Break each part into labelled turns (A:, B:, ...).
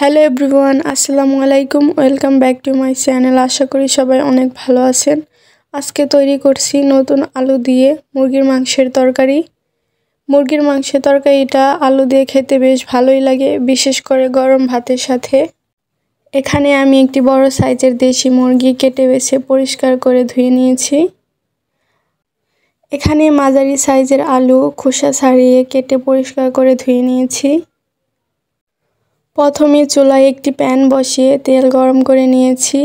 A: Hello everyone, আসসালামু আলাইকুম। Welcome back to my channel. আশা করি সবাই অনেক ভালো আছেন। আজকে তৈরি করছি নতুন আলু দিয়ে মুরগির মাংসের তরকারি। মুরগির মাংসের তরকারিটা আলু দিয়ে খেতে বেশ ভালোই লাগে, বিশেষ করে গরম ভাতের সাথে। এখানে আমি একটি বড় সাইজের দেশি মুরগি কেটে বেছে পরিষ্কার করে ধুয়ে নিয়েছি। এখানে মাঝারি সাইজের আলু খোসা ছাড়িয়ে কেটে পরিষ্কার করে ধুয়ে নিয়েছি। প্রথমে চুলায় একটি প্যান বসিয়ে তেল গরম করে নিয়েছি।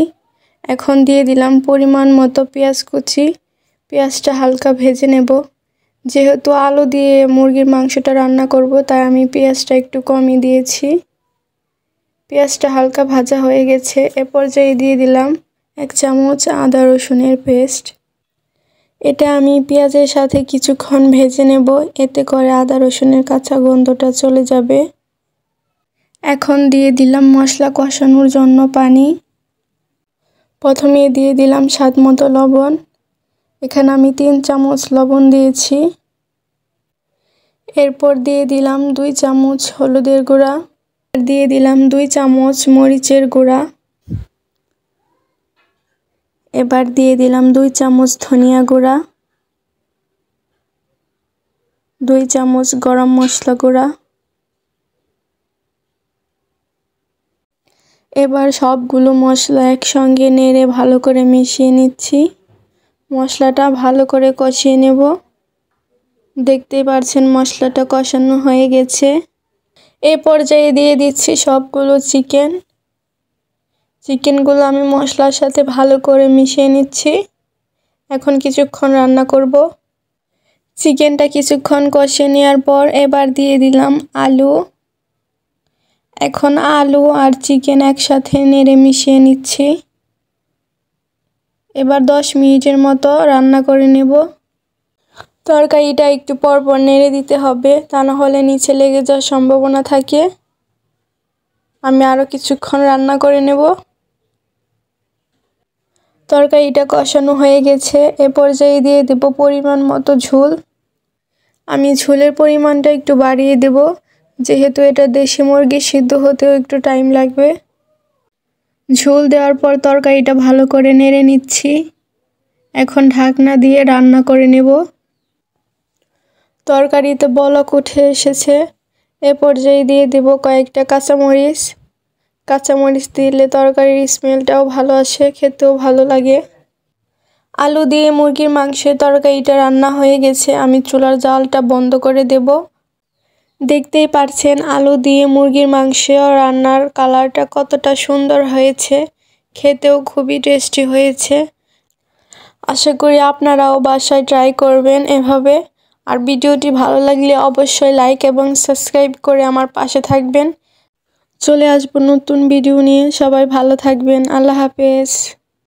A: এখন দিয়ে দিলাম পরিমাণ মতো পেঁয়াজ কুচি। পেঁয়াজটা হালকা ভেজে নেব। যেহেতু আলু দিয়ে মুরগির মাংসটা রান্না করব, তাই আমি পেঁয়াজটা একটু কমই দিয়েছি। পেঁয়াজটা হালকা ভাজা হয়ে গেছে। এ পর্যায়ে দিয়ে দিলাম 1 চামচ আদা রসুনের পেস্ট। এটা আমি পেঁয়াজের সাথে কিছুক্ষণ ভেজে নেব, এতে করে আদা রসুনের কাঁচা গন্ধটা চলে যাবে। এখন দিয়ে দিলাম মশলা কষানোর জন্য পানি। প্রথমে দিয়ে দিলাম স্বাদমতো লবণ। এখানে আমি 3 চামচ লবণ দিয়েছি। এরপর দিয়ে দিলাম 2 চামচ হলুদের গুঁড়া, দিয়ে দিলাম 2 চামচ মরিচের গুঁড়া। এবার দিয়ে দিলাম 2 চামচ ধনিয়া গুঁড়া, 2 চামচ গরম মশলা গুঁড়া। এবার সবগুলো মশলা একসঙ্গে নেড়ে ভালো করে মিশিয়ে নিচ্ছি। মশলাটা ভালো করে কষিয়ে নেব। দেখতেই পাচ্ছেন মশলাটা কষানো হয়ে গেছে। এই পর্যায়ে দিয়ে দিচ্ছি সবগুলো চিকেনগুলো আমি মশলার সাথে ভালো করে মিশিয়ে নিচ্ছি। এখন কিছুক্ষণ রান্না করব। চিকেনটা কিছুক্ষণ কষিয়ে নেওয়ার পর এবার দিয়ে দিলাম আলু। এখন আলু আর চিকেন একসাথে নেড়ে মিশিয়ে নিচ্ছি। এবার 10 মিনিটের মতো রান্না করে নেব। তরকারিটা একটু পরপর নেড়ে দিতে হবে, তা না হলে নিচে লেগে যাওয়ার সম্ভাবনা থাকে। আমি আরও কিছুক্ষণ রান্না করে নেব। তরকারিটা কষানো হয়ে গেছে। এ পর্যায়ে দিয়ে দেব পরিমাণ মতো ঝোল। আমি ঝোলের পরিমাণটা একটু বাড়িয়ে দেব, যেহেতু এটা দেশি মুরগি, সিদ্ধ হতেও একটু টাইম লাগবে। ঝোল দেওয়ার পর তরকারিটা ভালো করে নেড়ে নিচ্ছি। এখন ঢাকনা দিয়ে রান্না করে নেব। তরকারিতে বলক উঠে এসেছে। এ পর্যায়ে দিয়ে দেব কয়েকটা কাঁচামরিচ দিলে তরকারির স্মেলটাও ভালো আসে, খেতেও ভালো লাগে। আলু দিয়ে মুরগির মাংসের তরকারিটা রান্না হয়ে গেছে। আমি চুলার জালটা বন্ধ করে দেব। দেখতেই পাচ্ছেন আলু দিয়ে মুরগির মাংস রান্নার কালারটা কতটা সুন্দর হয়েছে। খেতেও খুবই টেস্টি হয়েছে। আশা করি আপনারাও বাসায় ট্রাই করবেন এভাবে। আর ভিডিওটি ভালো লাগলে অবশ্যই লাইক এবং সাবস্ক্রাইব করে আমার পাশে থাকবেন। চলে আসবো নতুন ভিডিও নিয়ে। সবাই ভালো থাকবেন। আল্লাহ হাফেজ।